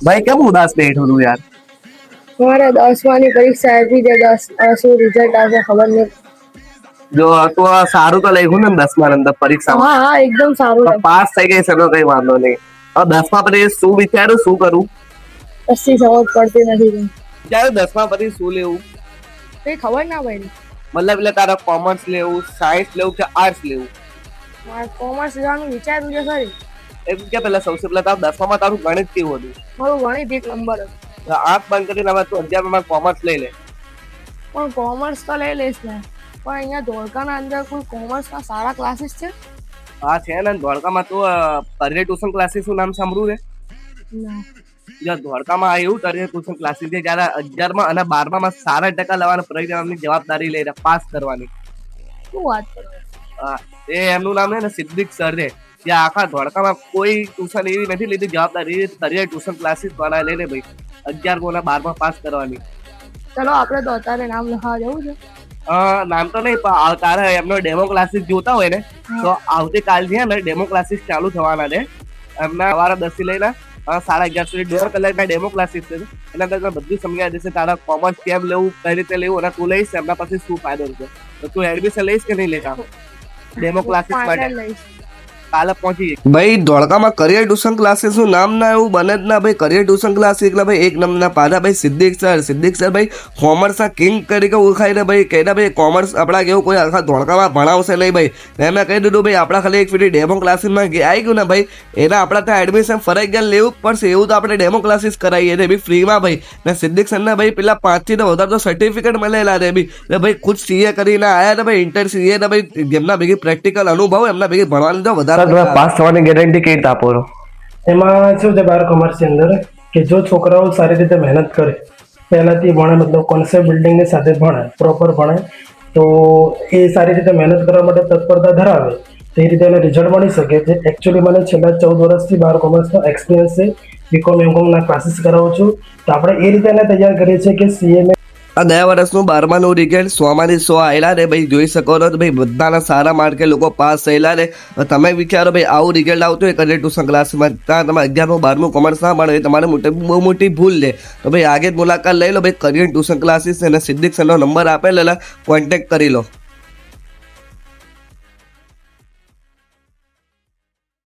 ભાઈ કેમ ઉદાસ બેઠું તું યાર? મારે 10માની પરીક્ષા આપી છે. 10 શું રિઝલ્ટ આવે ખબર નહીં. જો તું આ સારું તો લખ્યું ને 10મા અંદર પરીક્ષામાં? હા હા એકદમ સારું તો લાગ્યું. પાસ થઈ ગઈ છે તો કઈ વાંધો નહીં. હવે 10મા પછી શું વિચાર્યું, શું કરું? કશી સમજ પડતી નથી. વિચાર્યું 10મા પછી શું લેવું? કઈ ખબર ના પડી. મતલબ એટલે તારે કોમર્સ લેવું, સાયન્સ લેવું કે આર્ટ્સ લેવું? મારે કોમર્સ લેવાનું વિચાર્યું છે ખરી. એમ કે પેલા સૌથી પહેલા તારું 10મામાં તારું ગણિત કેવું હતું? મારું ગણિત એક નંબર હતું. તો આંખ બંધ કરીને હવે તું 11માં કોમર્સ લઈ લે. પણ કોમર્સ તો લઈ લઈશ ને, પણ અહીંયા ધોળકાના અંદર કોઈ કોમર્સના સારા ક્લાસીસ છે? હા છે ને, ધોળકામાં તું કરિયર ટ્યુશન ક્લાસીસ નું નામ સાંભળ્યું છે? ના. જો ધોળકામાં એવું કરિયર ટ્યુશન ક્લાસીસ છે જ્યારે 11માં અને 12માં સારા ટકા લેવાના પરિણામની જવાબદારી લઈને પાસ કરવાની. શું વાત કરો? એ એમનું નામ છે ને સિદ્દીક સર છે. ત્યાં આખા ધોળકામાં કોઈ ટ્યુશન એવી નથી લીધી જવાબદારી કરિયર ટ્યુશન ક્લાસીસ વાળા લઈને ભાઈ 11 અને 12માં પાસ કરવાની. ચલો આપણે તો અત્યારે નામ લખાવા જવું છે. નામ તો નહીં પણ તારે એમનો ડેમો ક્લાસીસ જોતા હોય ને તો આવતીકાલથી છે ને ડેમો ક્લાસીસ ચાલુ થવાના છે. એમના સવારે 10 થી લઈને 11:30 સુધી 1.5 કલાકના ડેમો ક્લાસીસ છે. એના અંદર બધું સમજાવી દેશે. તારા કોમર્સ કેમ લેવું, કઈ રીતે લેવું, અને તું લઈશ એમના પછી શું ફાયદો છે. તો તું એડમિશન લઈશ કે નહીં લેતા ડેમો ક્લાસીસ માટે? કાલે પહોંચી ભાઈ ધોળકામાં કરિયર ટ્યુશન ક્લાસીસ નું નામ ના એવું બને જ ના ભાઈ. કરિયર ટ્યુશન ક્લાસીસ એટલે ભાઈ એક નંબરના પાડા ભાઈ. સિદ્દીક સર ભાઈ કોમર્સના કિંગ તરીકે ઓળખાય ને ભાઈ. કહેતા ભાઈ કોમર્સ આપણા કેવું કોઈ આખા ધોળકામાં ભણાવશે નહીં ભાઈ. એમને કહી દીધું ભાઈ આપણા ખાલી એક ફીટી ડેમો ક્લાસીસમાં આવી ગયું ને ભાઈ, એના આપણા ત્યાં એડમિશન ફરજિયાત લેવું જ પડશે. એવું તો આપણે ડેમો ક્લાસીસ કરાવીએ ને બી ફ્રીમાં ભાઈ. ને સિદ્દીક સરને ભાઈ પેલા 5 થી વધારે તો સર્ટિફિકેટ મળેલા રે બી. એટલે ભાઈ ખુદ સીએ કરીને આવ્યા ને ભાઈ, ઇન્ટર સીએ ને ભાઈ જેમના ભેગી પ્રેક્ટિકલ અનુભવ એમના ભેગી ભણવાની તો વધારે પાસ થવાની ગેરંટી કેવી રીતે આપો છો? એમાં શું છે 12 કોમર્સની અંદર કે જો છોકરાઓ સારી રીતે મહેનત કરે, પહેલાંથી ભણે, મતલબ કોન્સેપ્ટ બિલ્ડિંગની સાથે ભણે, પ્રોપર ભણે, તો એ સારી રીતે મહેનત કરવા માટે તત્પરતા ધરાવે તો એ રીતે એને રિઝલ્ટ મળી શકે છે. એકચ્યુઅલી મને છેલ્લા 14 વર્ષથી 12 કોમર્સનો એક્સપિરિયન્સ છે. બીકોમ એમકોમના ક્લાસીસ કરાવું છું, તો આપણે એ રીતે એને તૈયાર કરીએ છીએ કે સીએમએ આ ગયા વર્ષનું 12માનું રિઝલ્ટ 100માંથી 100 આવેલા રે ભાઈ. જોઈ શકો છો ભાઈ બધાના સારા માર્કે લોકો પાસ થયેલા રે. તમે વિચારો ભાઈ આવું રિઝલ્ટ આવતું હોય કરિયર ટ્યુશન ક્લાસમાં, ત્યાં તમે 11મું 12મું કોમર્સ ના ભણો એ તમારે બહુ મોટી ભૂલ છે. તો ભાઈ આગે જ મુલાકાત લઈ લો ભાઈ. કરિયર ટ્યુશન ક્લાસીસ અને સિદ્દીક સરનો નંબર આપેલા, કોન્ટેક્ટ કરી લો.